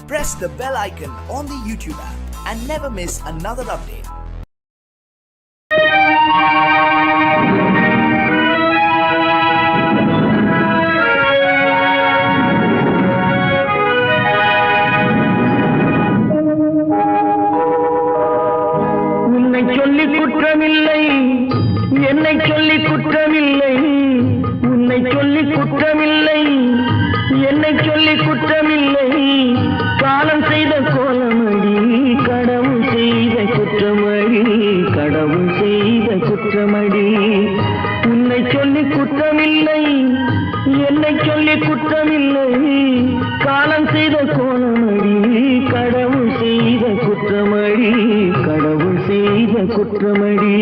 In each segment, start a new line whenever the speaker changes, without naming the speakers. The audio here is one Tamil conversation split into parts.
Press the bell icon on the YouTube app and never miss another update.
உன்னை சொல்லி குற்றமில்லை, என்னை சொல்லி குற்றமில்லை, உன்னை சொல்லி குற்றமில்லை, என்னை சொல்லி குற்றமில்லை, காலம் செய்த கோலமடி, கடவுள் செய்த குற்றமடி, கடவுள் செய்த குற்றமடி. உன்னை சொல்லி குற்றமில்லை, என்னை சொல்லி குற்றமில்லை, காலம் செய்த கோலமடி, கடவுள் செய்த குற்றமடி, கடவுள் செய்த குற்றமடி.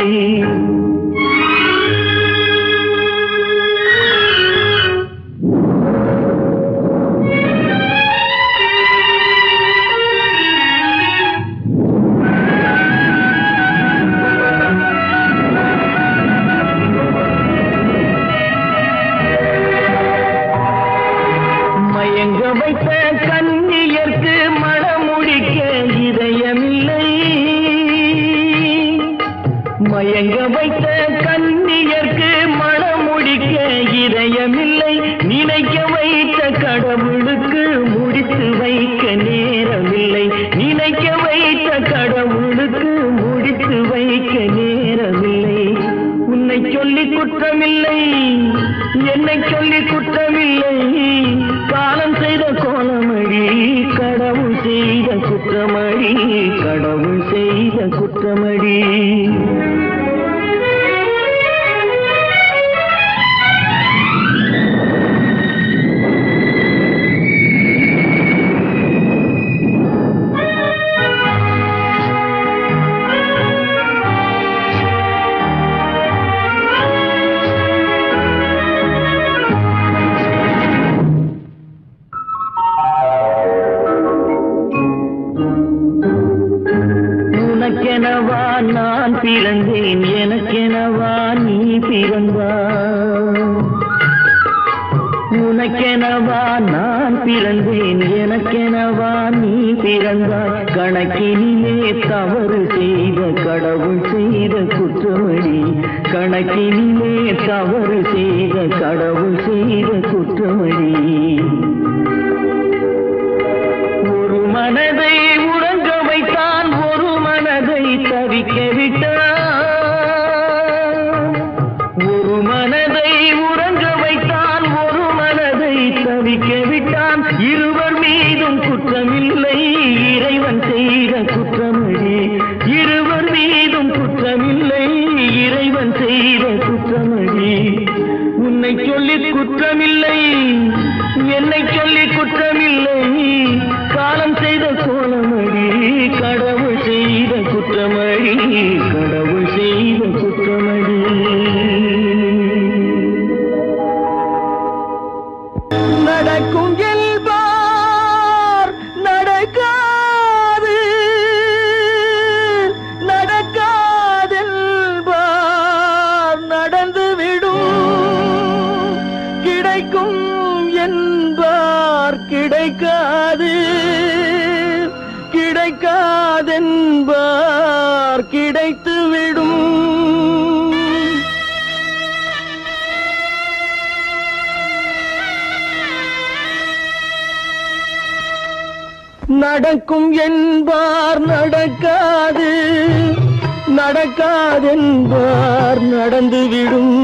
மயங்க வைத்த கண்ணியர்க்கு மனமுடிக்க இதயமில்லை, மயங்க வைத்த கண்ணியர்க்கு மனமுடிக்க இதயமில்லை, நினைக்க வைத்த கடவுளுக்கு முடித்து வைக்க நேரமில்லை, நினைக்க வைத்த கடவுளுக்கு முடித்து வைக்க நேரமில்லை. உன்னை சொல்லி குற்றமில்லை, என்னை சொல்லி குற்றமில்லை, காலம் செய்த கோலமடி, கடவுள் செய்த குற்றமடி, கடவுள் செய்த குற்றமடி. உனக்கெனவா நான் பிறந்தேன், எனக்கெனவா நீ பிறந்தாய், உனக்கெனவா நான் பிறந்தேன், எனக்கெனவா நீ பிறந்தாய், கணக்கினிலே தவறு செய்த கடவுள் செய்த குற்றமடி, கணக்கினிலே தவறு செய்த கடவுள் செய்த குற்றமடி. ஒரு மனதை உறங்க வைத்தான், ஒரு மனதை தவிக்க விட்டான், ஒரு மனதை உறங்க வைத்தான், ஒரு மனதை தவிக்க விட்டான். இருவர் மீதும் குற்றமில்லை, இறைவன் செய்த குற்றமடி, இருவர் மீதும் குற்றமில்லை, இறைவன் செய்த குற்றமடி. உன்னை சொல்லி குற்றமில்லை, என்னை சொல்லி குற்றமில்லை, காலம் செய்த கோலமடி, கடவுள் செய்த குற்றமடி, கடவுள் செய்த குற்றமடி. நடக்கும் என்பார் நடக்காது, நடக்காதென்பார் நடந்துவிடும், கிடைக்கும் என்பார் கிடைக்காது, கிடைக்காதென்பார் கிடைத்துவிடும். நடக்கும் என்பார் நடக்காது, நடக்காதென்பார் நடந்துவிடும்,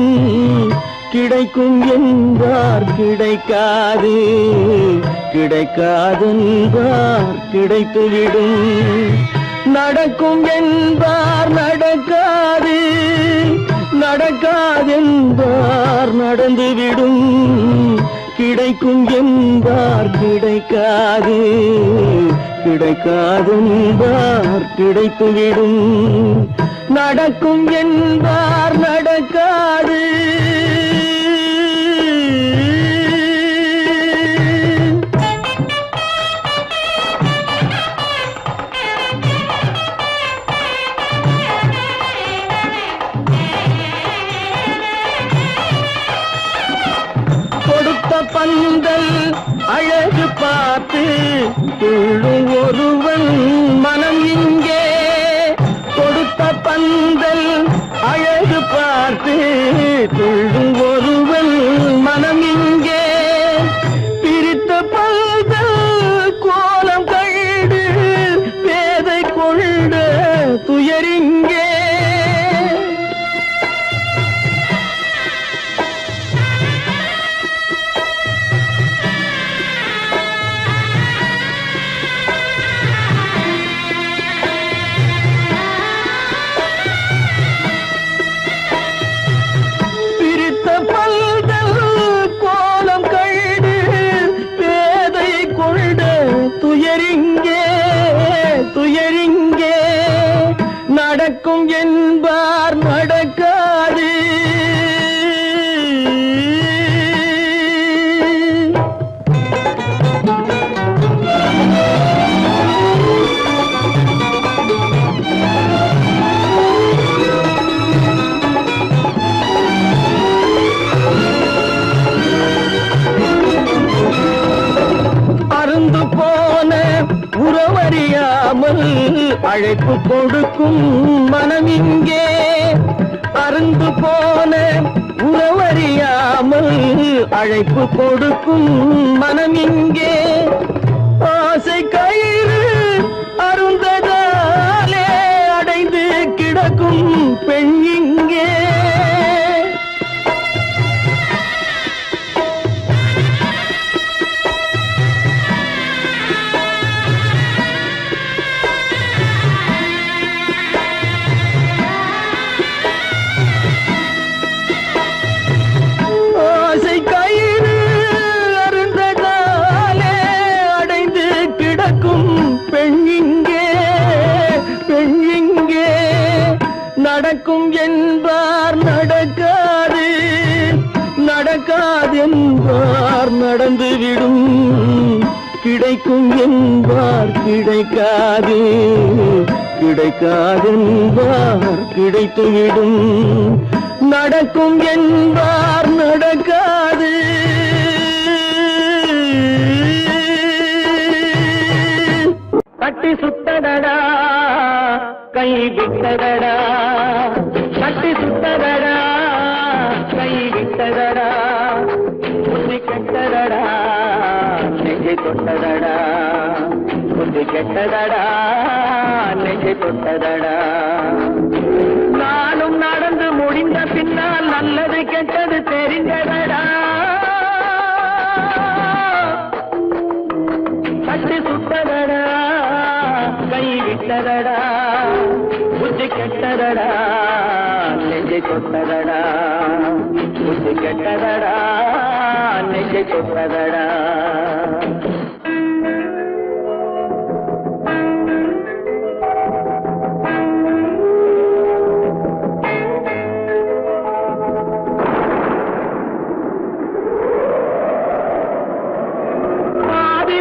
கிடைக்கும் என்பார் கிடைக்காது, கிடைக்காதென்பார் கிடைத்துவிடும். நடக்கும் என்பார் நடக்காது, நடக்காதென்பார் நடந்துவிடும், கிடைக்கும் என்பார் கிடைக்காது, கிடைக்காதென்பார் கிடைத்துவிடும். நடக்கும் என்பார் நடக்காது. பந்தல் அழகு பார்த்து துள்ளும் ஒருவன் மனம் இங்கே கொடுத்த பந்தல் அழகு பார்த்து துள்ளும் ஒருவன் மனம் இங்கே பிரித்த பந்தல் கோலம் கண்டு பேதை கொண்ட துயரிங்கே துயரிங்கே நடக்கும் என்பார் நடக்காது அருந்து போன உறவறியாமல் அழைப்பு கொடுக்கும் மனம் இங்கே அருந்து போன உறவறியாமல் அழைப்பு கொடுக்கும் மனம் இங்கே ஆசை கயிறு அருந்ததாலே அடைந்து கிடக்கும் பெண் இங்கே நடக்கும் என்பார் நடக்காது நடக்காது என்பார் நடந்துவிடும் கிடைக்கும் என்பார் கிடைக்காது கிடைக்காது என்பார் கிடைத்துவிடும் நடக்கும் என்பார் நடக்காது கட்டி சுத்தடடா கை விட்டதடா கட்டி சுத்ததடா கை விட்டதடா புத்தி கெட்டதடா நெஞ்சை தொட்டதடா புத்தி கெட்டதடா நெஞ்சை தொட்டதடா நானும் நடந்து முடிந்த பின்னால் நல்லது கெட்டது தெரிந்ததடா கட்டி சுத்ததடா கை விட்டதடா புத்தி கெட்டதடா நெஞ்சை தொட்டதடா புத்தி கெட்டதடா நெஞ்சை தொட்டதடா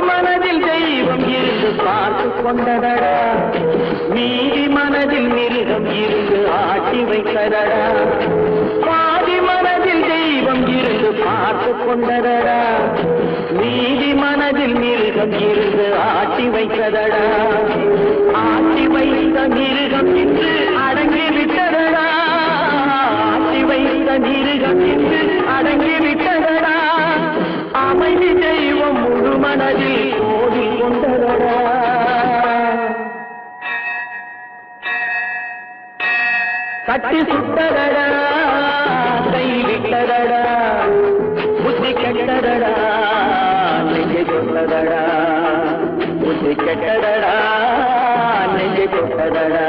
மனதில் தெய்வம் இருந்து பார்த்து கொண்டதடா நீதி மனதில் மிருகம் இருந்து ஆட்டி வைத்ததடா பாதி மனதில் தெய்வம் இருந்து பார்த்து கொண்டதடா நீதி மனதில் மிருகம் இருந்து ஆட்டி வைத்ததடா ஆட்டி வைத்த மிருகம் இன்று அடங்கி விட்டதடா ஆட்டி வைத்த மிருகம் இன்று அடங்கி விட்டதடா அமைதி தெய்வம் முழு மனதில் ஓடி கொண்டதடா கட்டி சுட்டதடா கை விட்டதடா புத்தி கெட்டதடா நெஞ்சை தொட்டதடா புத்தி கெட்டதடா நெஞ்சை தொட்டதடா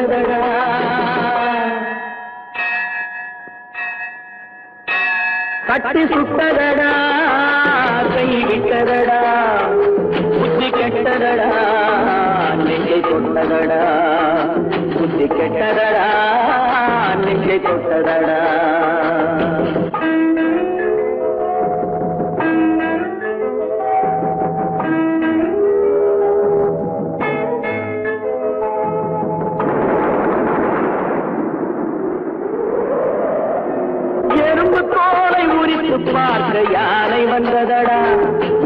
விட்டதடா கட்டி சுட்டதடா கை விட்டதடா புத்தி கெட்டதடா நெஞ்சை தொட்டதடா புத்தி கெட்டதடா நெஞ்சை தொட்டதடா பார்க்க யானை வந்ததடா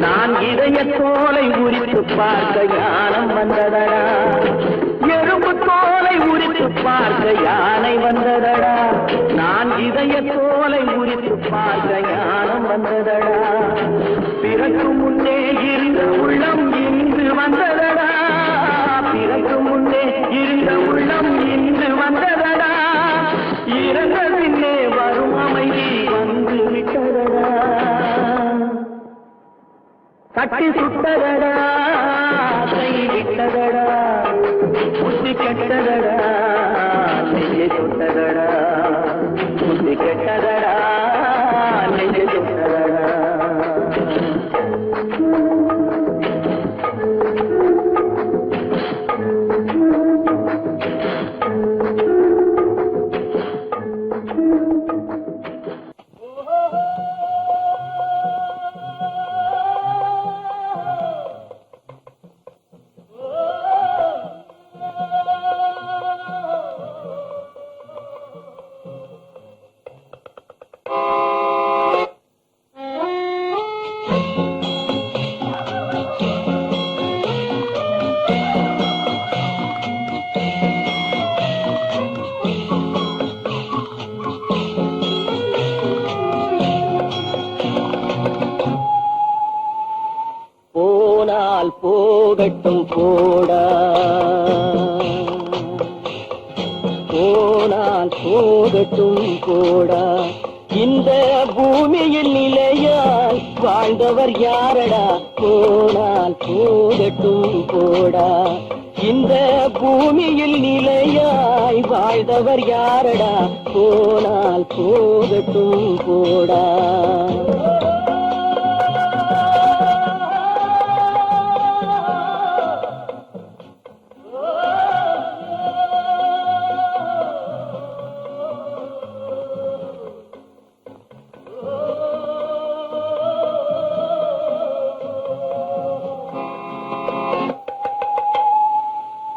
நான் இதய தோலை உரித்து பார்க்க யானம் வந்ததடா எறும்பு தோலை உரித்து பார்க்க யானை வந்ததடா நான் இதய தோலை உரித்து பார்க்க யானம் வந்ததடா பிறகு முன்னே இருந்த உள்ளம் இன்று வந்ததடா பிறகு முன்னே இருந்த உள்ளம் இன்று வந்ததடா இறந்த பின்னே வரும் அமைதி வந்து விட்டதடா கட்டி சுட்டதடா கை விட்டதடா புத்தி கெட்டதடா நெஞ்சை தொட்டதடா புத்தி கெட்டதடா நெஞ்சை தொட்டதடா போகட்டும் போடா போனால் போகட்டும் போடா இந்த பூமியில் நிலையால் வாழ்ந்தவர் யாரடா போனால் போகட்டும் போடா இந்த பூமியில் நிலையாய் வாழ்ந்தவர் யாரடா போனால் போகட்டும் போடா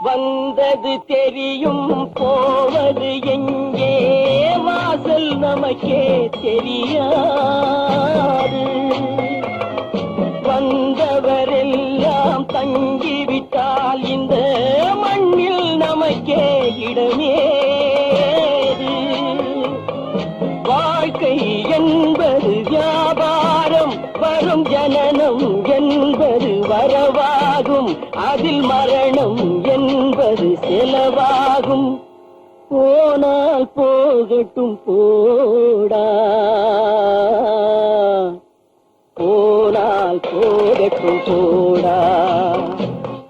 வந்தது தெரியும் போவது எங்கே வாசல் நமக்கே தெரியாது வந்தவரெல்லாம் தங்கிவிட்டால் இந்த மண்ணில் நமக்கே இடமேது வாழ்க்கை என்பது வியாபாரம் வரும் ஜனனம் என்பது வரவாகும் அதில் மரணம் என்பது செலவாகும் போனால் போகட்டும் போடா போனால் போகட்டும் போடா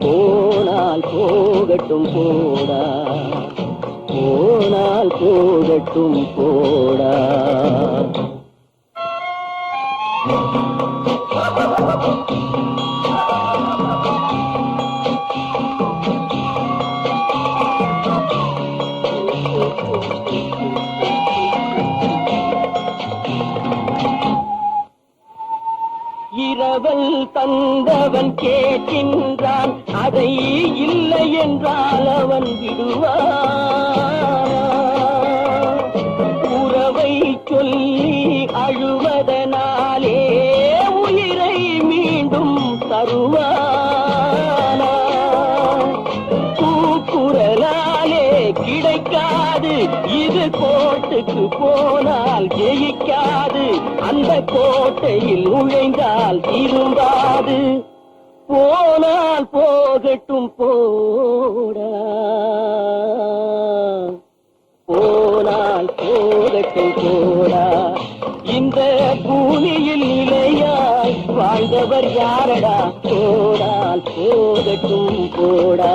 போனால் போகட்டும் போடா போனால் போகட்டும் போடா இரவல் தந்தவன் கேட்கின்றான் அதை இல்லை என்றால் அவன் விடுவான் உறவை சொல்லி அழுவதனாலே உயிரை மீண்டும் தருவானா கூக்குரலாலே கிடைக்காது இது கோட்டுக்கு போனால் ஜெயிக்காது அந்த கோட்டையில் நுழைந்தால் திரும்பாது போனால் போகட்டும் போடா போனால் போகட்டும் போடா இந்த பூமியில் நிலையாய் வாழ்ந்தவர் யாரடா போனால் போகட்டும் போடா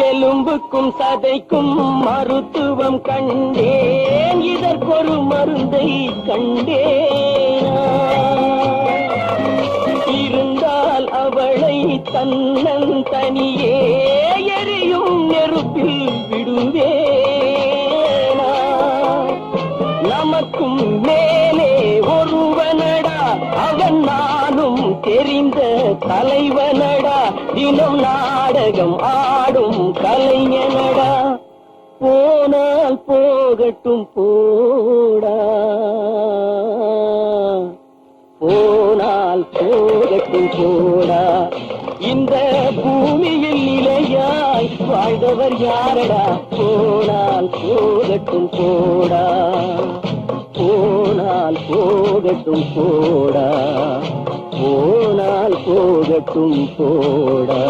எலும்புக்கும் சதைக்கும் மருத்துவம் கண்டேன், இதற்கொரு மருந்தை கண்டேன். இருந்தால் அவளை தன்னன் தனியே எரியும் நெருப்பில் விடுவேனா? நமக்கும் மேலே ஒருவனடா, அவன் நானும் தெரிந்த தலைவனடா, தினம் நாடகம் ஆடும் கலைஞனடா. போனால் போகட்டும் போடா, போனால் போகட்டும் போடா. இந்த பூமியில் நிலையாய் வாழ்ந்தவர் யாரடா? போனால் போகட்டும் போடா, போனால் போகட்டும் போடா, போனால் போகட்டும் போடா.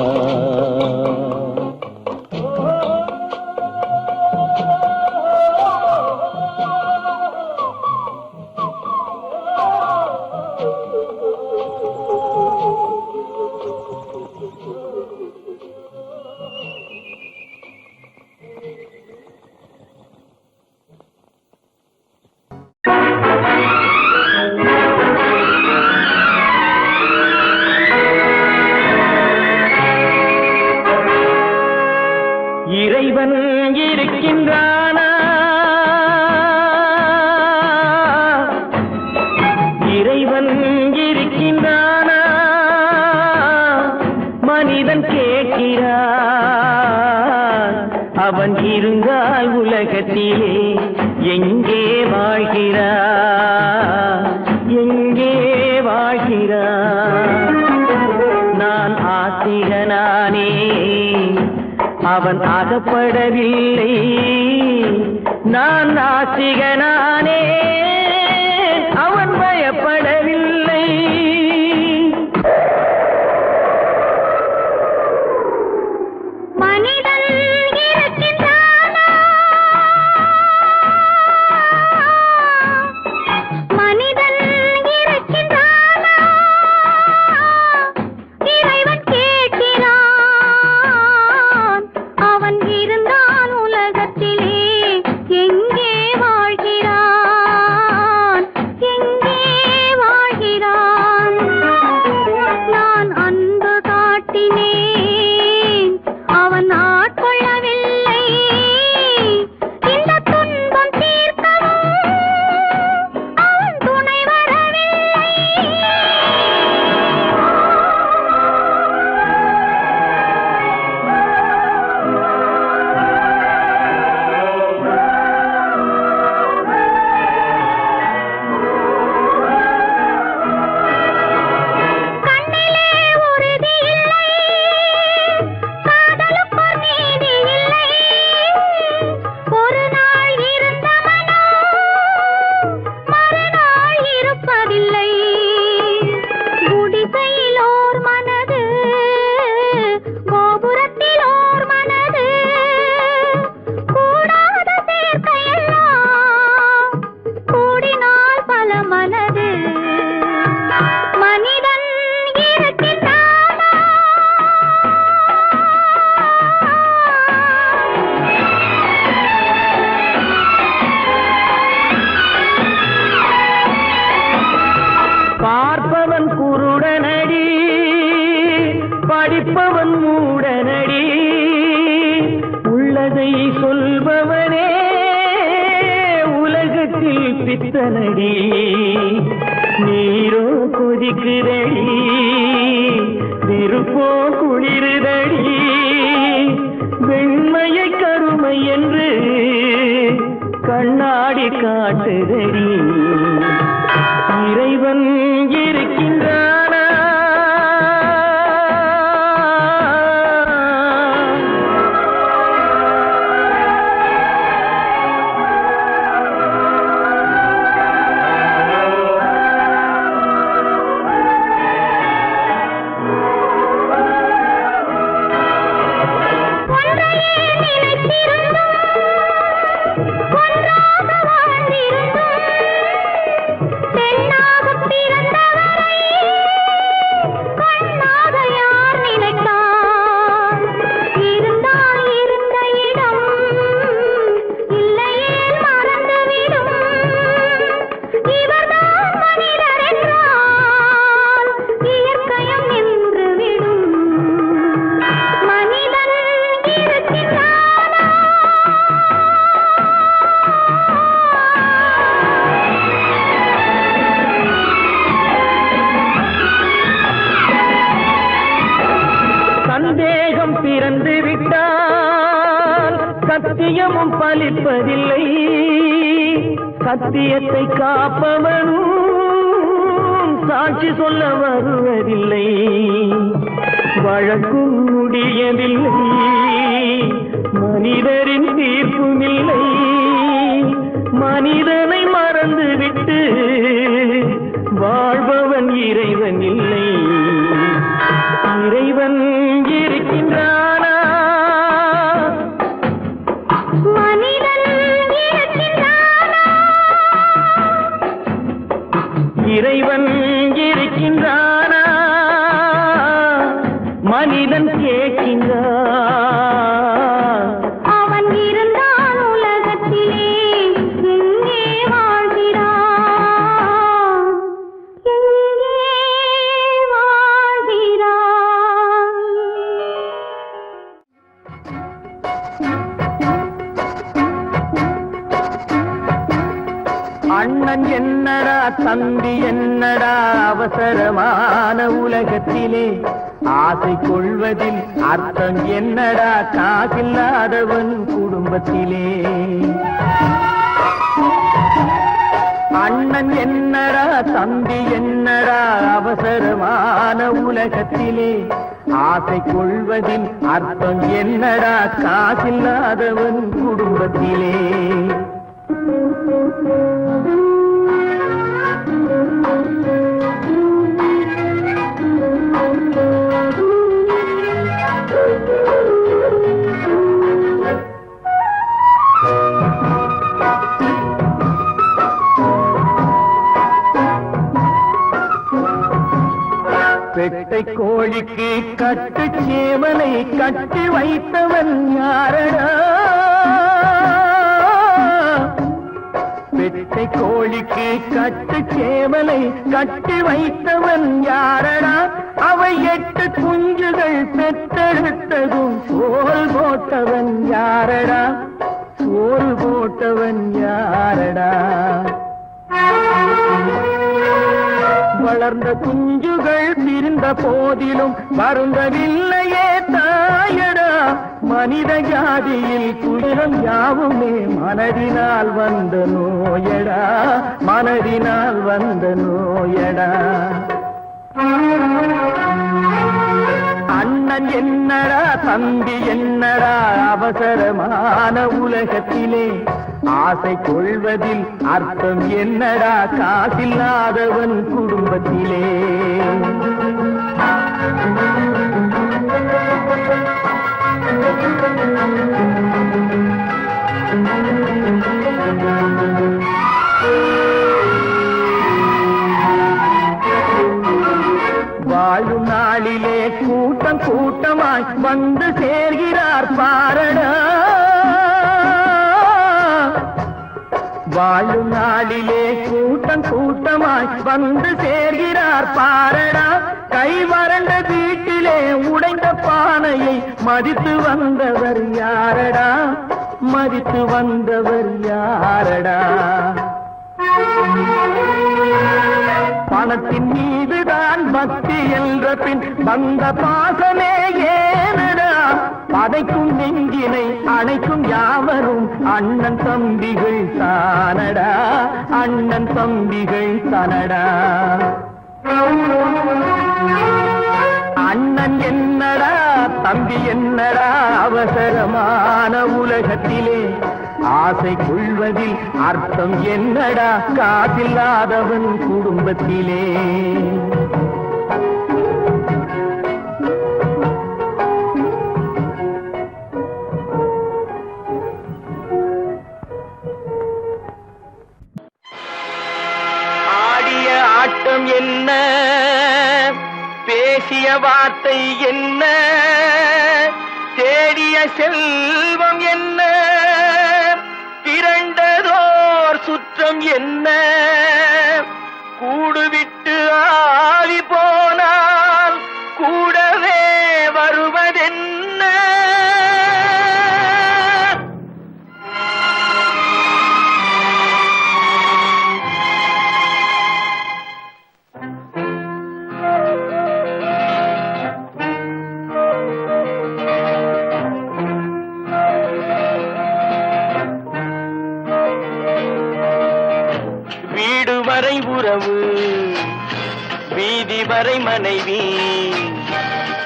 இறைவன் இருக்கின்றானா? இறைவன் இருக்கின்றானா? மனிதன் கேட்கிறான். அவன் இருந்தால் உலகத்திலே எங்கே வாழ்கிறான்? எங்கே வாழ்கிறான்? நான் ஆசிரியனானே, அவன் அகப்படவில்லை. நான் நாசிகனானே, அவன் பயப்படவில்லை.
மனிதன் இருக்கின்றானா? மனிதன் இருக்கின்றானா? இறைவன் கேட்கிறான். அவன் இருந்தால் உலகத்திலே எங்கே வாழ்கிறான்? எங்கே வாழ்கிறான்? நான் அன்பு காட்டினேன், அவன் ஆட்கொள்ளவில்லை. இந்த துன்பம் தீர்க்கவும் அவன் துணை வரவில்லை. கண்ணிலே உறுதி இல்லை, காதலுக்கு நீதி இல்லை. ஒரு நாள் இருந்த மனம் மறுநாள் இருப்பதில்லை. குடிசையில் ஓர் மனது, கோபுரத்தில் ஓர் மனது, கூடாத சேர்க்கையெல்லாம் கூடினால் பல மனது. மனிதன் இருக்கின்றானா?
பார்ப்பவன் குருடனடி, படிப்பவன் மூடனடி. உள்ளதை சொல்பவனே உலகத்தில் பித்தனடி. நீரோ கொதிக்குதடி, நெருப்போ குளிருதடி. வெண்மையை கருமை என்று கண்ணாடி காட்டுதடி. இறைவன் இருக்கின்றானா?
ஒன்றையே நினைத்திருந்தும் ஒன்றாக வாழ்ந்திருந்தும்
சத்தியமும் பலிப்பதில்லை, சத்தியத்தை காப்பவனும் சாட்சி சொல்ல வருவதில்லை. வழக்கும் முடியவில்லை, மனிதரின் தீர்ப்பும் இல்லை. மனிதனை மறந்துவிட்டு வாழ்பவன் இறைவன் இல்லை. இறைவன் இருக்கின்றானா?
மனிதன் இருக்கின்றானா?
இறைவன் இருக்கின்றானா? மனிதன் கேட்கின்றான்.
அவன் இருந்தால் உலகத்திலே எங்கே வாழ்கிறான்? எங்கே வாழ்கிறான்?
அண்ணன் என்னடா தம்பி என்னடா அவசரமான உலகத்திலே ஆசை கொள்வதில் அர்த்தம் என்னடா காசில்லாதவன் குடும்பத்திலே. அண்ணன் என்னடா தம்பி என்னடா அவசரமான உலகத்திலே ஆசை கொள்வதில் அர்த்தம் என்னடா காசில்லாதவன் குடும்பத்திலே. பெட்டை கோழிக்கு கட்டு சேவலை கட்டி வைத்தவன் யாரடா? பெட்டை கோழிக்கு கட்டு சேவலை கட்டி வைத்தவன் யாரடா? அவை 8 குஞ்சுகள் பெற்றெடுத்ததும் சோல் போட்டவன் யாரடா? சோல் போட்டவன் யாரடா? வளர்ந்த குஞ்சுகள் பிரிந்த போதிலும் வருந்தவில்லையே தாயடா. மனித ஜாதியில் துயரம் யாவுமே மனதினால் வந்த நோயடா, மனதினால் வந்த நோயடா. அண்ணன் என்னடா தம்பி என்னடா அவசரமான உலகத்திலே ஆசை கொள்வதில் அர்த்தம் என்னடா காசில்லாதவன் குடும்பத்திலே. வாழும் நாளிலே கூட்டம் கூட்டமாய் வந்து சேர்கிறார் பாரடா. வாழும் நாளிலே கூட்டம் கூட்டமாய் வந்து சேர்கிறார் பாரடா. கை வறண்ட வீட்டிலே உடைந்த பானையை மதித்து வந்தவர் யாரடா? மதித்து வந்தவர் யாரடா? பணத்தின் மீதுதான் பக்தி என்ற பின் வந்த பாசமே ஏனடா? பதைக்கும் நெஞ்சினை அணைக்கும் யாவரும் அண்ணன் தம்பிகள் தானடா, அண்ணன் தம்பிகள் தானடா. அண்ணன் என்னடா தம்பி என்னடா அவசரமான உலகத்திலே ஆசை கொள்வதில் அர்த்தம் என்னடா காசில்லாதவன் குடும்பத்திலே. ஆடிய ஆட்டம் என்ன, பேசிய வார்த்தை என்ன, தேடிய செல்வம் என்ன, திரண்டதோர் சுற்றம் என்ன, கூடுவிட்டு ஆவி போனால் கூடவே வருவதென்ன. வரை உறவு, வீதி வரை மனைவி,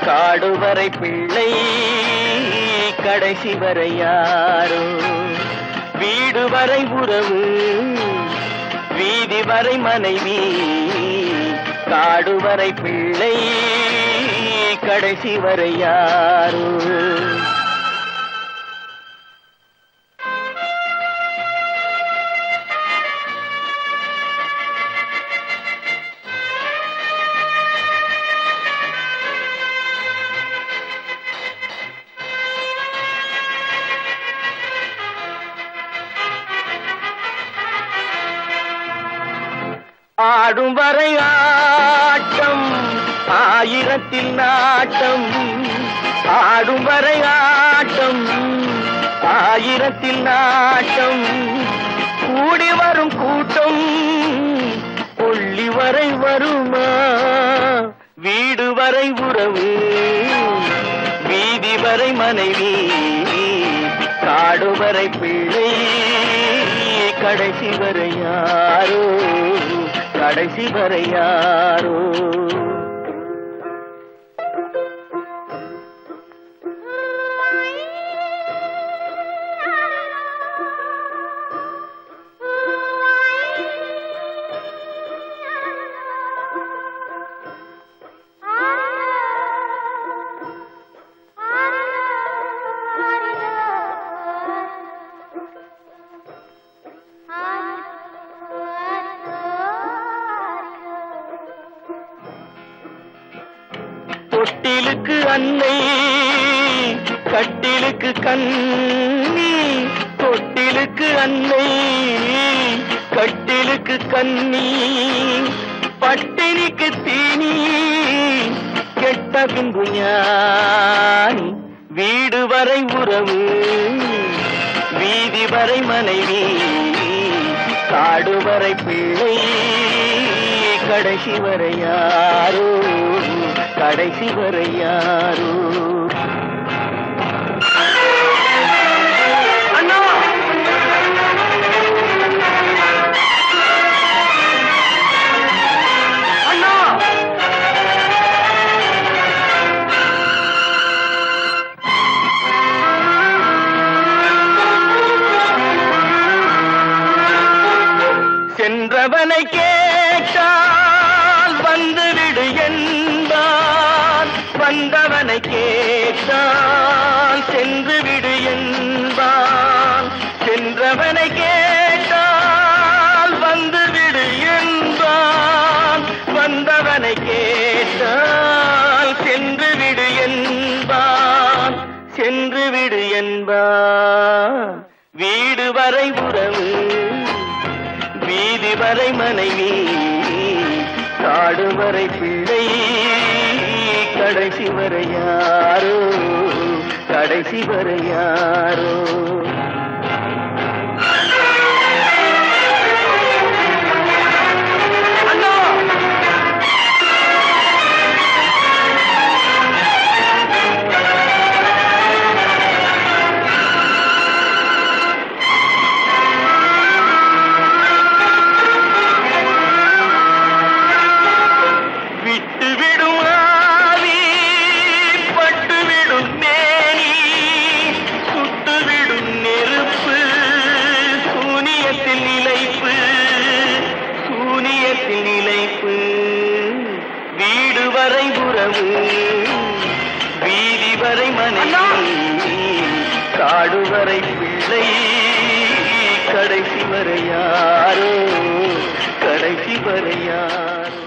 காடு வரை பிள்ளை, கடைசி வரை யாரோ. வீடு வரை உறவு, வீதி வரை மனைவி, காடு வரை பிள்ளை, கடைசி வரை யாரோ. ஆடும் வரை ஆட்டம், ஆயிரத்தில் நாட்டம். ஆடும் வரை ஆட்டம், ஆயிரத்தில் நாட்டம். கூடி வரும் கூட்டம் கொள்ளி வரை வருமா. வீடு வரை உறவு, வீதி வரை மனைவி, காடு வரை பிள்ளை, கடைசி வரை யாரோ, கடைசி வரை யாரோ. தொட்டிலுக்கு அன்னை, கட்டிலுக்கு கண்ணி. தொட்டிலுக்கு அன்னை, கட்டிலுக்கு கண்ணி. பட்டினிக்கு தீனி, கெட்ட பின்பு ஞானி. வீடு வரை உறவு, வீதி வரை மனைவி, காடு வரை பிள்ளை, கடைசி வரை யாரோ, கடைசி வரை யாரோ. அண்ணா அண்ணா, சென்றவனை கேட்டால் வந்துவிடு என்பான், வந்தவனை கேட்டால் சென்று விடு என்பான். சென்றவனை கேட்டால் வந்துவிடு என்பான், வந்தவனை கேட்டால் சென்று விடு என்பான், சென்று விடு என்பான். வீடு வரை உறவு, வீதி வரை மனைவி, காடு வரை பிள்ளை, கடைசி வரை யாரோ, கடைசி வரை யாரோ. வீடு வரை உறவு, வீதி வரை மனைவி, காடு வரை பிள்ளை, கடைசி வரை யாரோ, கடைசி வரை யாரோ.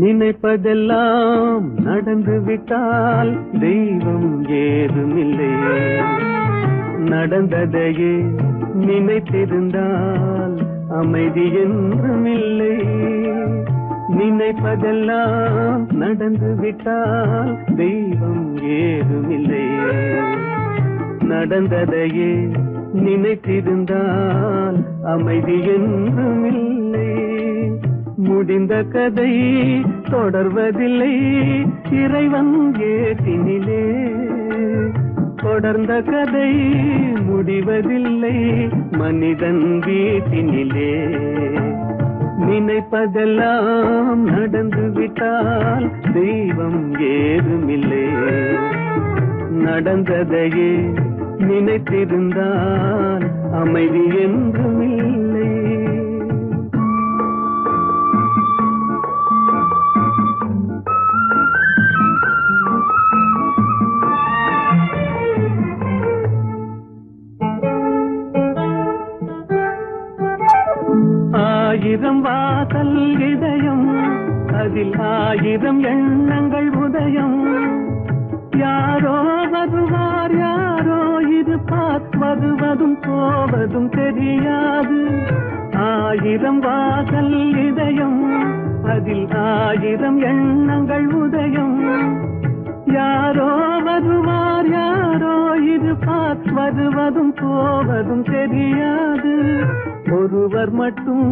நினைப்பதெல்லாம் நடந்து விட்டால் தெய்வம் ஏதுமில்லை, நடந்ததையே நினைத்திருந்தால் அமைதி என்றுமில்லை. நினைப்பதெல்லாம் நடந்து விட்டால் தெய்வம் ஏதுமில்லை. நடந்ததையே நினைத்திருந்தால் அமைதி என்றும் இல்லை. முடிந்த கதை தொடர்வதில்லை இறைவன் ஏற்றினிலே. தொடர்ந்த கதை முடிவதில்லை மனிதன் வீட்டினிலே. நினைப்பதெல்லாம் நடந்து விட்டால் தெய்வம் ஏதுமில்லை. நடந்ததையே நினைத்திருந்தால் அமைதி என்றும் இல்லை. ஆயிரம் வாசல் இதயம் அதில் ஆயிரம் எண்ணங்கள் உதயம். யாரோ வருவார் யாரோ இருப்பார் வருவதும் போவதும் தெரியாது. ஆயிரம் வாசல் இதயம் அதில் ஆயிரம் எண்ணங்கள் உதயம். யாரோ வருவார் யாரோ இருப்பார் வருவதும் போவதும் தெரியாது. ஒருவர் மட்டும்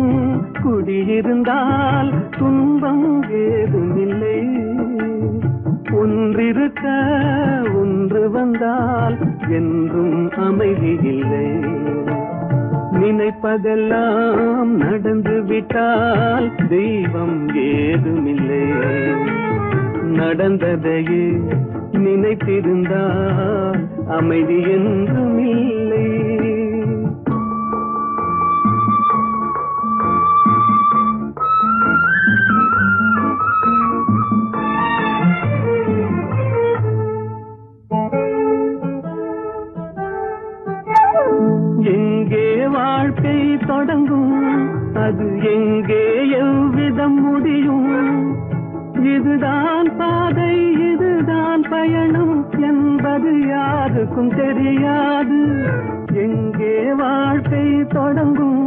குடியிருந்தால் துன்பம் ஏதுமில்லை. ஒன்றிருக்க ஒன்று வந்தால் என்றும் அமைதி இல்லை. நினைப்பதெல்லாம் நடந்து விட்டால் தெய்வம் ஏதுமில்லை. நடந்ததையே நினைத்திருந்தால் அமைதி என்றும் இல்லை. எங்கே வாழ்க்கை தொடங்கும் அது எங்கே எவ்விதம் முடியும். இதுதான் பாதை இதுதான் பயணம் என்பது யாருக்கும் தெரியாது. எங்கே வாழ்க்கை தொடங்கும்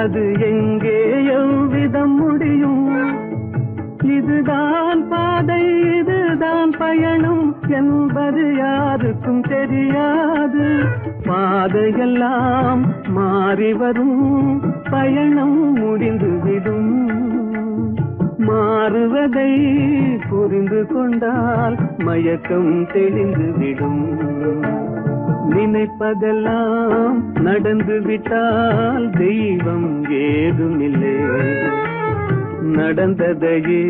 அது எங்கே எவ்விதம் முடியும். இதுதான் பாதை இதுதான் பயணம் என்பது யாருக்கும் தெரியாது. பாதையெல்லாம் மாறி வரும் பயணம் முடிந்துவிடும். மாறுவதை புரிந்து கொண்டால் மயக்கம் தெளிந்துவிடும். நினைப்பதெல்லாம் நடந்து விட்டால் தெய்வம் ஏதுமில்லை. நடந்ததையே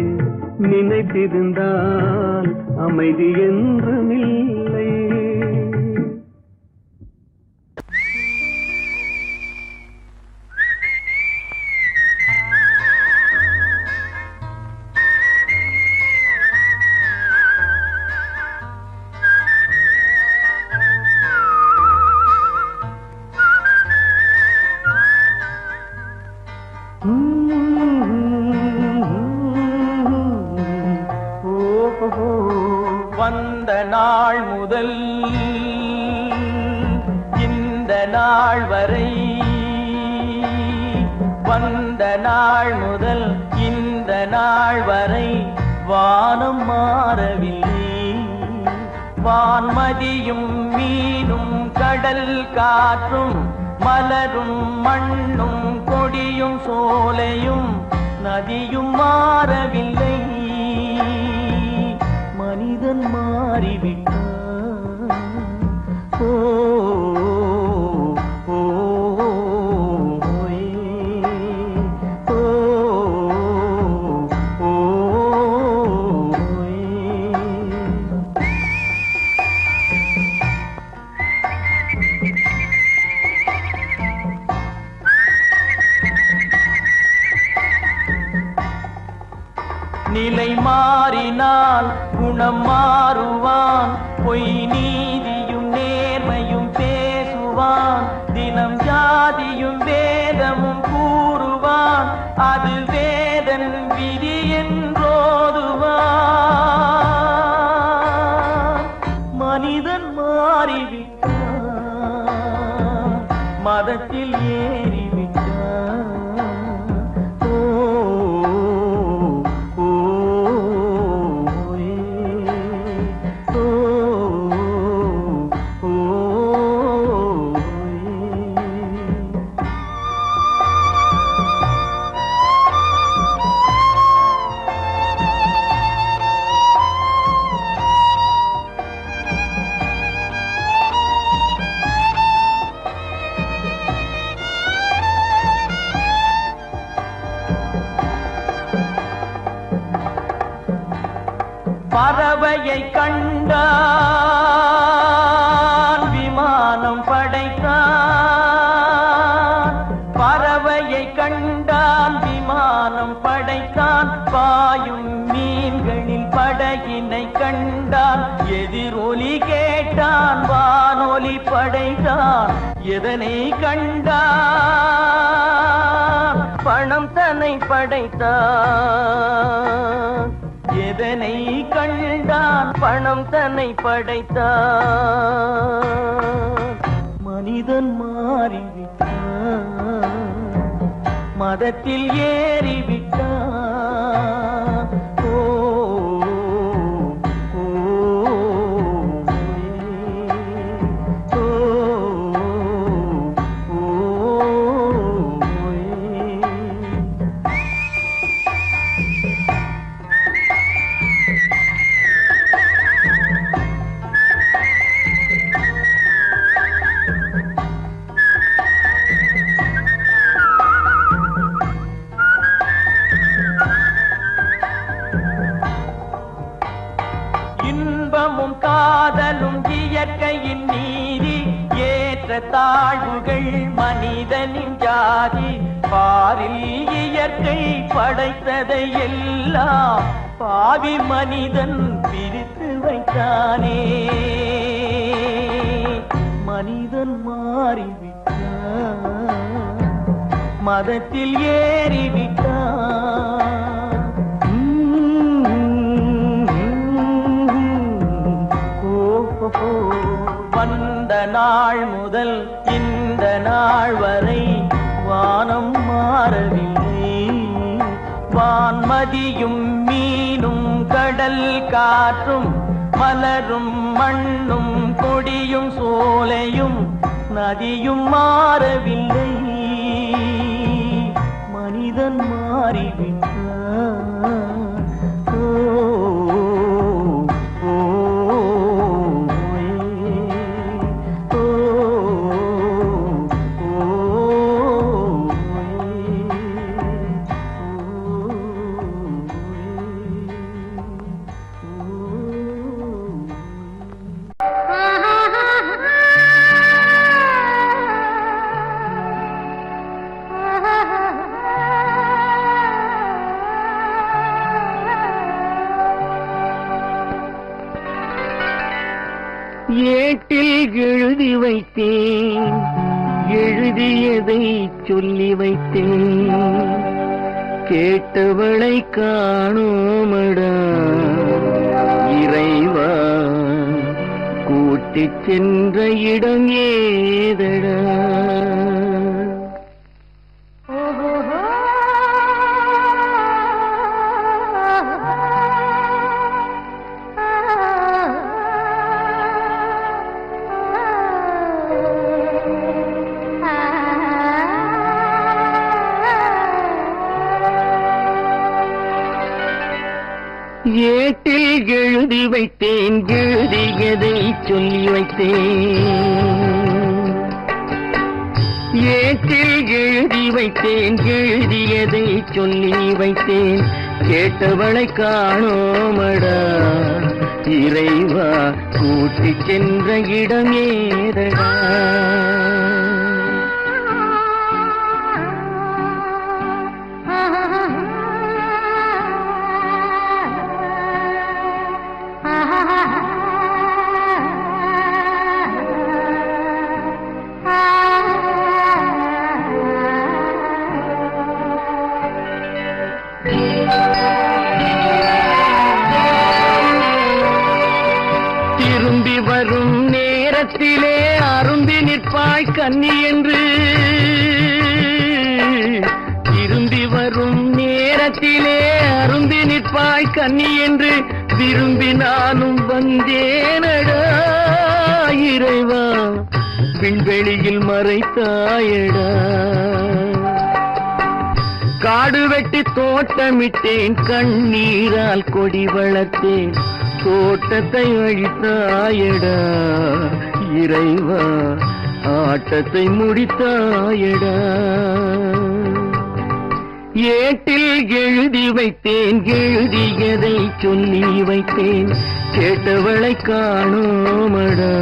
நினைத்திருந்தால் அமைதி என்றும் இல்லை.
வந்த நாள் முதல் இந்த நாள் வரை, வந்த நாள் முதல் இந்த நாள் வரை வானம் மாறவில்லை. வான்மதியும் மீனும் கடல் காற்றும் மலரும் மண்ணும் கொடியும் சோலையும் நதியும் மாறவில்லை. மனிதன் மாறிவிட்டான். ஓ ஓ ஓ நிலை மாறினால் குணம் மாறுவான். பொய் நீதியும் நேர்மையும் பேசுவான். தினம் ஜாதியும் வேதமும் கூறுவான். அது வேதன் விதி என்றோதுவான். மனிதன் மாறிவிட்டான். மதத்தில் ஏறிவிட்டான். ஓ பறவையை கண்டான் விமானம் படைத்தான். பறவையை கண்டான் விமானம் படைத்தான். பாயும் மீன்களில் படகினை கண்டான். எதிரொலி கேட்டான் வானொலி படைத்தான். எதனை கண்டான் பணம் தன்னை படைத்தான். எதனை கண்டான் பணம் தன்னை படைத்தான். மனிதன் மாறிவிட்டான். மதத்தில் ஏறிவிட்டான். ஓ ஓ, ஓ, ஓ, இன்பமும் காதலும் இயற்கையின் நீதி. ஏற்ற தாழ்வுகள் மனிதனின் ஜாதி. பாரில் இயற்கை படைத்ததை எல்லாம் பாவி மனிதன் பிரித்து வைத்தானே. மனிதன் மாறிவிட்டான். மதத்தில் ஏறிவிட்டான். வந்த நாள் முதல் இந்த நாள் வரை வானம் மாறவில்லை. வான்மதியும் மீனும் கடல் காற்றும் மலரும் மண்ணும் கொடியும் சோலையும் நதியும் மாறவில்லை. மனிதன் மாறிவிட்டான். ஓ
ஏட்டில் எழுதி வைத்தேன். எழுதியதை சொல்லி வைத்தேன். கேட்டவளை காணோமடா இறைவா. கூட்டிச் சென்ற இடம் ஏதடா. ஏட்டில் எழுதி வைத்தேன். எழுதியதை சொல்லி வைத்தேன். ஏட்டில் எழுதி வைத்தேன். எழுதியதை சொல்லி வைத்தேன். கேட்டவளை காணோமடா இறைவா. கூட்டிச் சென்ற இடம் ஏதடா. திரும்பி வரும் நேரத்திலே அரும்பி நிற்பாய் கன்னி என்று. திரும்பி வரும் நேரத்திலே அரும்பி நிற்பாய் கன்னி என்று விரும்பி நானும் வந்தேனடா இறைவா. விண்வெளியில் மறைத்தாயடா. காடு வெட்டி தோட்டமிட்டேன். கண்ணீரால் கொடி வளர்த்தேன். தோட்டத்தை அழித்தாயடா இறைவா. ஆட்டத்தை முடித்தாயடா.
ஏட்டில் எழுதி வைத்தேன், எழுதியதை சொல்லி வைத்தேன், கேட்டவளை காணோமடா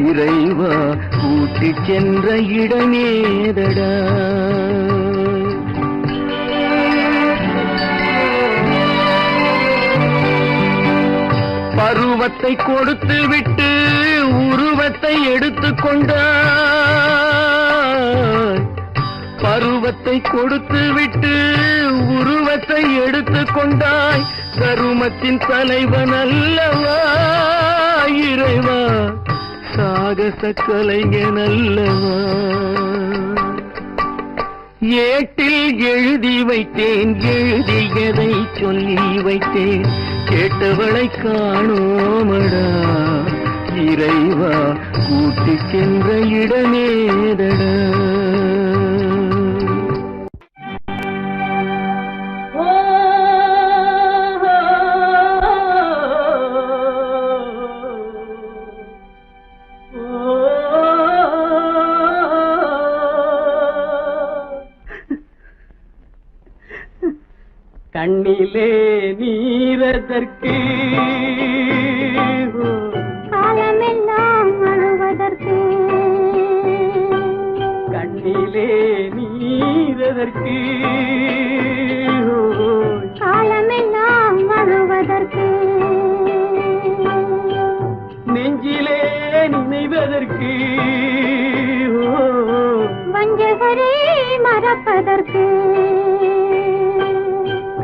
இறைவா, கூட்டிச் சென்ற இடமேதடா. பருவத்தை கொடுத்து விட்டு உருவத்தை எடுத்துக் கொண்டாய், பருவத்தை கொடுத்து விட்டு உருவத்தை எடுத்துக் கொண்டாய், கருமத்தின் தலைவன் அல்லவா இறைவா, சாகச கலைஞன் அல்லவா. ஏட்டில் எழுதி வைத்தேன், எழுதியதை சொல்லி வைத்தேன், கேட்டவளை காணோமடா இறைவா, கூட்டிச் சென்ற இடமேதடா.
கண்ணிலே நீரதற்கு,
காலமெல்லாம் அழுவதற்கு,
கண்ணிலே நீரதற்கு,
காலமெல்லாம் அழுவதற்கு,
நெஞ்சிலே நினைவதற்கு,
வஞ்சகரே மறப்பதற்கு,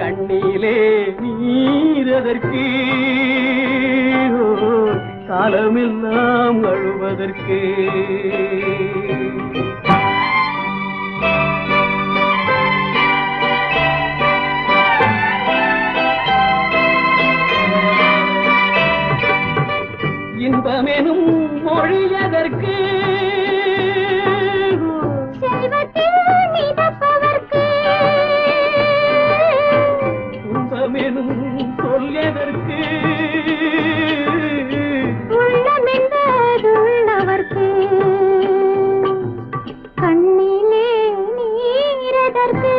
கண்ணிலே நீரதற்கு, காலமெல்லாம் அழுவதற்கு. இன்பமெனும் மொழியதற்கு,
செல்வத்தில் மிதப்பதற்கு,
துன்பமெனும் சொல்லியதற்கு,
உள்ளமென்பதுள்ளவர்க்கு, கண்ணிலே நீரதற்கு,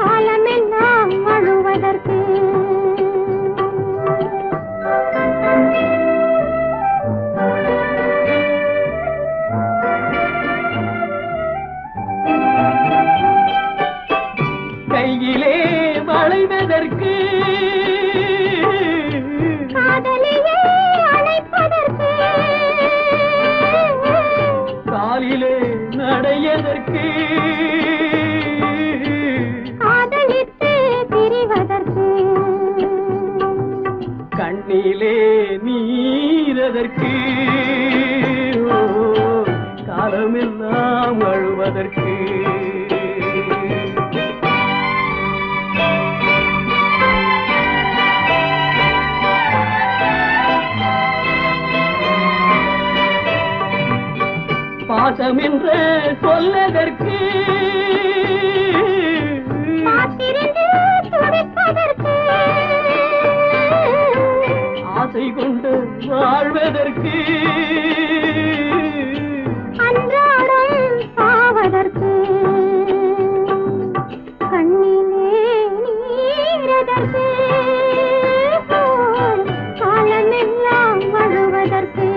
காலமெல்லாம் அழுவதற்கு.
கையிலே வளைவதற்கு,
காதலியே அழைப்பதற்கு,
காலிலே நடையதற்கு,
காதலித்து திரிவதற்கு,
கண்ணிலே நீரதற்கு, காலமெல்லாம் அழுவதற்கு. பாசம் என்று சொல்லதற்கு,
காத்திருந்து துடிப்பதற்கு,
ஆசை கொண்டு வாழ்வதற்கு,
அன்றாடம் சாவதற்கு, கண்ணிலே நீரதற்கு, காலமெல்லாம் அழுவதற்கு.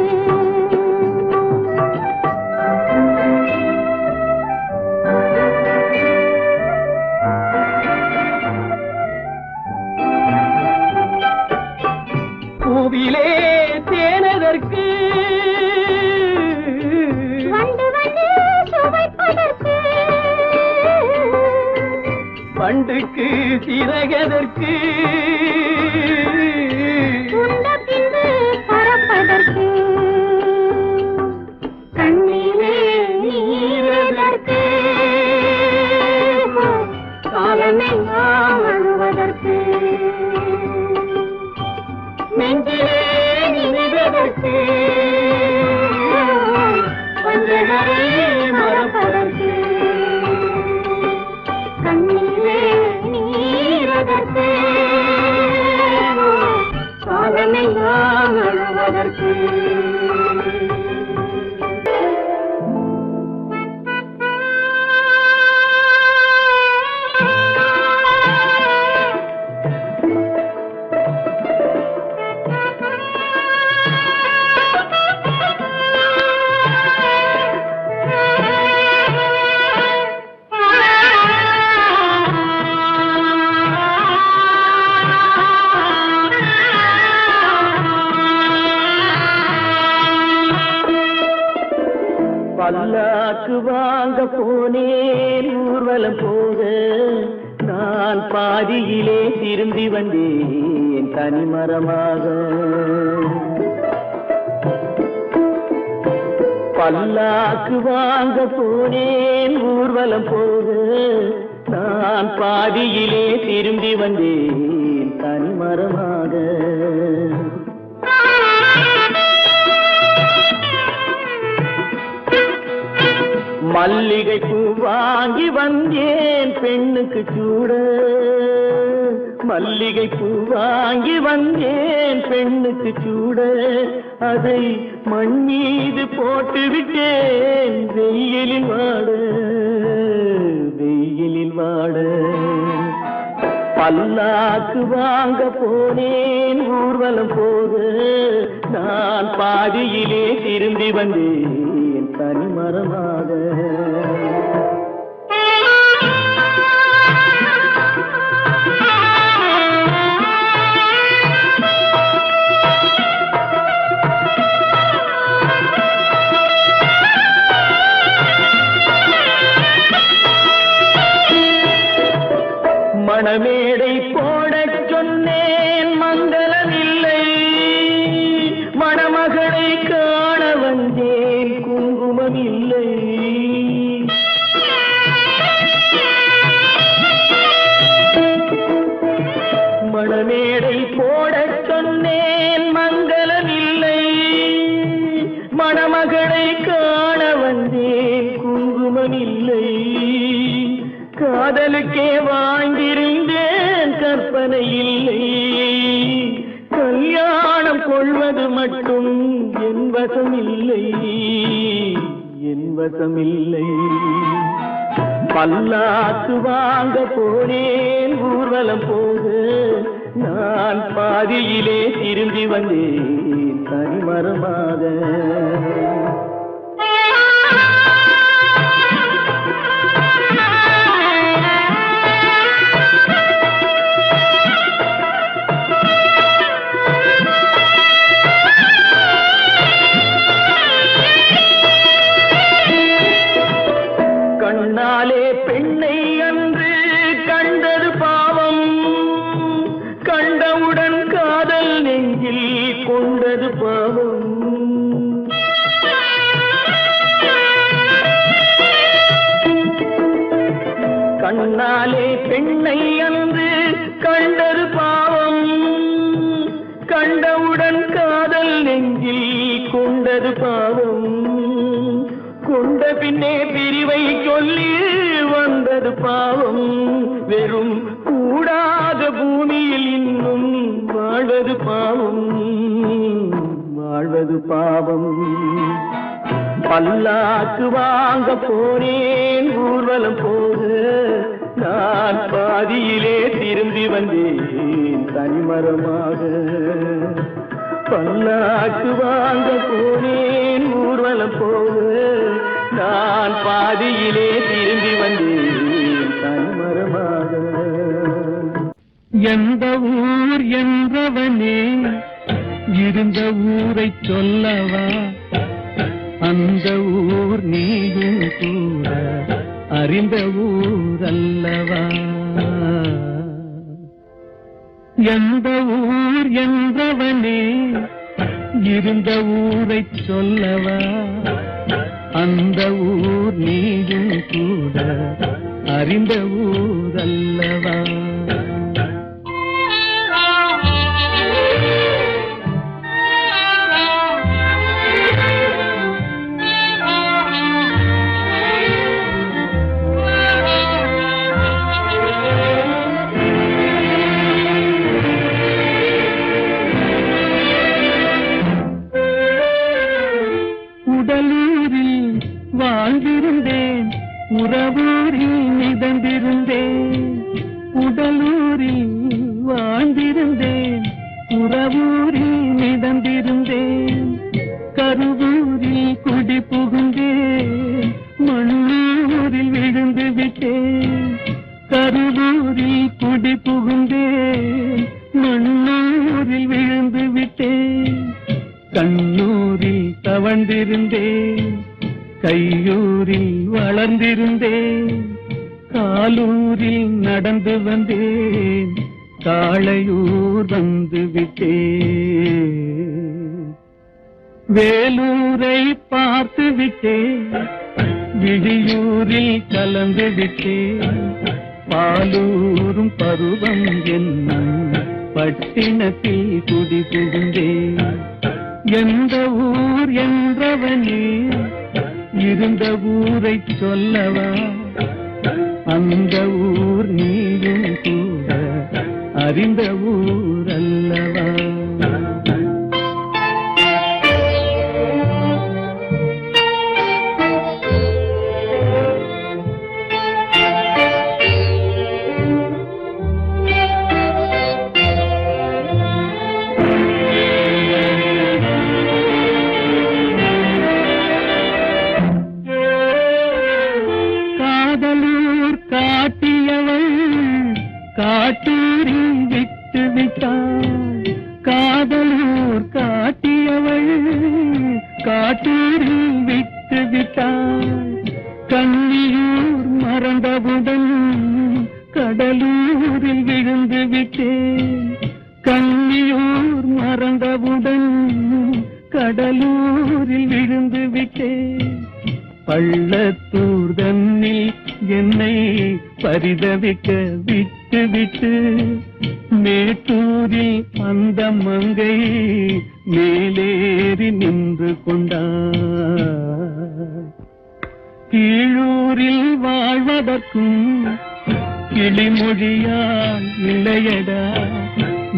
பூவிலே தேனதற்கு,
வந்து வந்து சுவைப்பதற்கு,
பண்டுக்கு சிறகதற்கு,
உண்ட பின்பு பறப்பதற்கு, கண்ணிலே நீரதற்கு, காலமெல்லாம் அழுவதற்கு,
நெஞ்சிலே நினைவதற்கு, வஞ்சகரை மறப்பதற்கு,
கண்ணிலே நீரதற்கு,
காலமெல்லாம் அழுவதற்கு.
பல்லாக்கு வாங்க போனேன் ஊர்வலம் போக நான் பாதியிலே திரும்பி வந்தேன் தனிமரமாக. பல்லாக்கு வாங்க போனேன் ஊர்வலம் போக நான் பாதியிலே திரும்பி வந்தேன் தனிமரமாக. மல்லிகை பூ வாங்கி வந்தேன் பெண்ணுக்கு சூட, மல்லிகை பூ வாங்கி வந்தேன் பெண்ணுக்கு சூட, அதை மண் மீது போட்டு விட்டேன் வெயிலில் வாட, வெயிலில் வாட. பல்லாக்கு வாங்க போனேன் ஊர்வலம் போக நான் பாதியிலே திரும்பி வந்தேன் தனிமரமாக. மணமேடை போடச் சொன்னேன் மங்களமில்லை, மணமகளை காண வந்தேன் குங்குமமில்லை. மணமேடை போடச் சொன்னேன் மங்களமில்லை, மணமகளை காண வந்தேன் குங்குமமில்லை. காதலுக்கே வாழ்ந்திருந்தேன் கற்பனை இல்லை, கல்யாணம் கொள்வது மட்டும் என் வசமில்லை, என் வசமில்லை. பல்லாக்கு வாங்க போனேன் ஊர்வலம் போக நான் பாதியிலே திரும்பி வந்தேன் தனிமரமாக. கண்ணாலே பெண்ணை அன்று கண்டது பாவம், கண்டவுடன் காதல் நெஞ்சில் கொண்டது பாவம். கண்ணாலே பெண்ணை அன்று கண்டது பாவம், கண்டவுடன் காதல் நெஞ்சில் கொண்டது பாவம். கொண்ட பின்னே பிரிவை சொல்லி வந்தது பாவம், வெறும் கூடாத பூமியில் இன்னும் வாழ்வது பாவம், வாழ்வது பாவம். பல்லாக்கு வாங்க போனேன் ஊர்வலம் போக நான் பாதியிலே திரும்பி வந்தேன் தனிமரமாக. பல்லாக்கு வாங்க போனேன் ஊர்வலம் போக நான் பாதியிலே திரும்பி வந்தேன் தனிமரமாக.
எந்த ஊர் என்றவனே இருந்த ஊரை சொல்லவா, அந்த ஊர் நீயும் கூட அறிந்த ஊர் அல்லவா. எந்த ஊர் என்றவனே இருந்த ஊரை சொல்லவா, அந்த ஊர் நீயும் கூட அறிந்த ஊர் அல்லவா. உடலூரில் வாழ்ந்திருந்தேன், உறவூரில் மிதந்திருந்தேன். உடலூரில் வாழ்ந்திருந்தேன், உறவூரில் மிதந்திருந்தேன். கருவூரில் குடி புகுந்தேன், மண்ணூரில் விழுந்து விட்டேன். கருவூரில் குடி புகுந்தேன், மண்ணூரில் விழுந்து விட்டேன். கண்ணூரில் தவழ்ந்திருந்தேன், கையூரில் வளர்ந்திருந்தேன், காலூரில் நடந்து வந்தேன், காளையூர் வந்து விட்டேன். வேலூரை பார்த்து விட்டேன், விழியூரில் கலந்து விட்டேன், பாலூரும் பருவம் என்னும் பட்டினத்தில் குடி புகுந்தேன். எந்த ஊர் என்றவனே இருந்த ஊரை சொல்லவா, அந்த ஊர் நீயும் கூட அறிந்த ஊர் அல்லவா. காதலூர் காட்டியவள் காட்டூரில் விட்டு விட்டாள், காதலூர் காட்டியவள் காட்டூரில் விட்டு விட்டாள். கண்ணியூர் மறந்தவுடன் கடலூரில் விழுந்து விட்டேன், கண்ணியூர் மறந்தவுடன் கடலூரில் விழுந்து விட்டேன். பள்ளத்தூர் தன்னில் என்னை பரிதவிக்க விட்டு விட்டு மேட்டூரில் அந்த மங்கை மேலேறி நின்று கொண்டார். கீழூரில் வாழ்வதற்கும் கிளிமொழியால் இல்லையடா,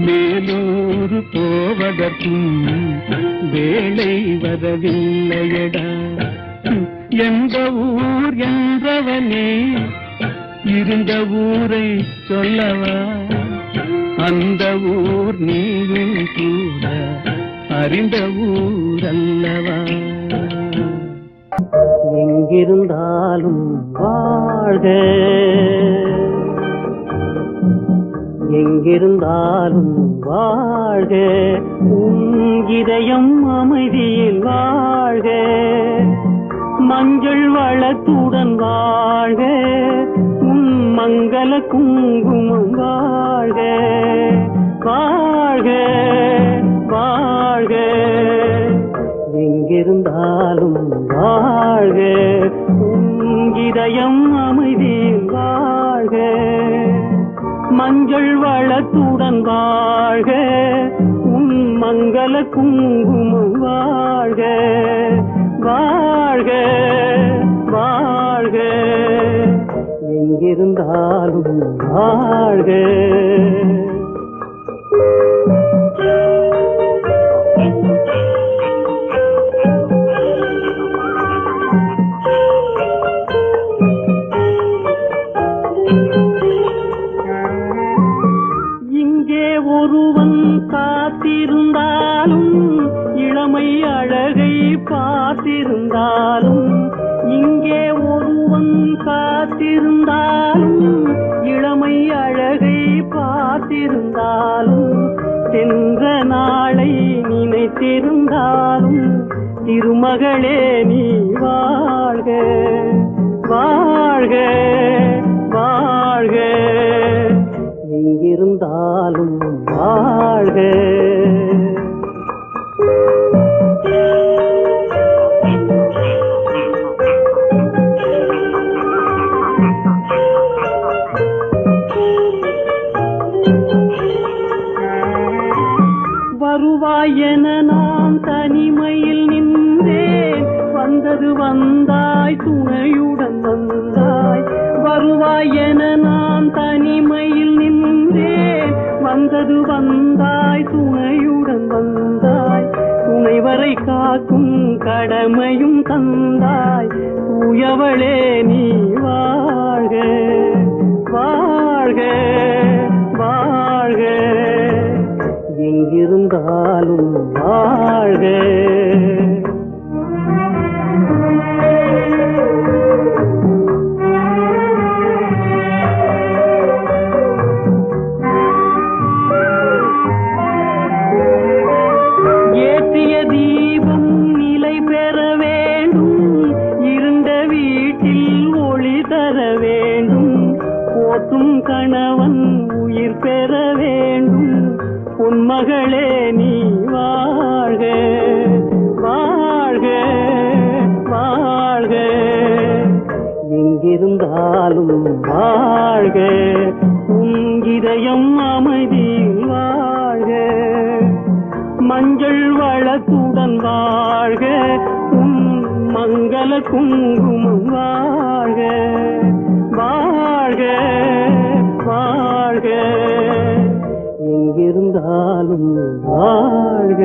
மேலூர் போவதற்கும் வேலை வரவில்லையடா. எந்த ஊர் என்றவனே இருந்த ஊரை சொல்லவா, அந்த ஊர் நீயும் கூட அறிந்த ஊர் அல்லவா.
எங்கிருந்தாலும் வாழ்க, எங்கிருந்தாலும் வாழ்க, உன் இதயம் அமைதியில் வாழ்க, மஞ்சள் வளத்துடன் வாழ்க, உன் மங்கள குங்குமம் வாழ்க, வாழ்க வாழ்க. எங்கிருந்தாலும் வாழ்க, உன் இதயம் அமைதியில் வாழ்க, மஞ்சள் வளத்துடன் வாழ்க, உன் மங்கள குங்குமம் வாழ்க, வாழ்க வாழ்க. எங்கிருந்தாலும் வாழ்க. இங்கே ஒருவன் காத்திருந்தாலும், இளமை அழகை பார்த்திருந்தாலும், இங்கே ஒருவன் காத்திருந்தாலும், இளமை அழகை பார்த்திருந்தாலும், சென்ற நாளை நினைத்திருந்தாலும், திருமகளே நீ வாழ்க, வாழ்க வாழ்க. எங்கிருந்தாலும் வாழ்க. வருவாய் என நான் தனிமையில் நின்றேன், வந்தது வந்தாய் துணையுடன் வந்தாய். வருவாய் என நான் தனிமையில் நின்றேன், வந்தது வந்தாய் துணையுடன் வந்தாய். துணைவரை காக்கும் கடமையும் தந்தாய், தூயவளே நீ வாழ்க, வாழ்க வாழ்க. எங்கிருந்தாலும் வாழ்க. ஏற்றிய தீபம் நிலை பெற வேண்டும், இருண்ட வீட்டில் உன் மகளே நீ வாழ்க வாழ்க வாழ்க எங்கிருந்தாலும் வாழ்க உன் இதயம் அமைதியில் வாழ்க மஞ்சள் வளத்துடன் வாழ்க உன் மங்கள குங்குமம் வாழ்க வாழ்க வாழ்க எங்கிருந்தாலும் வாழ்க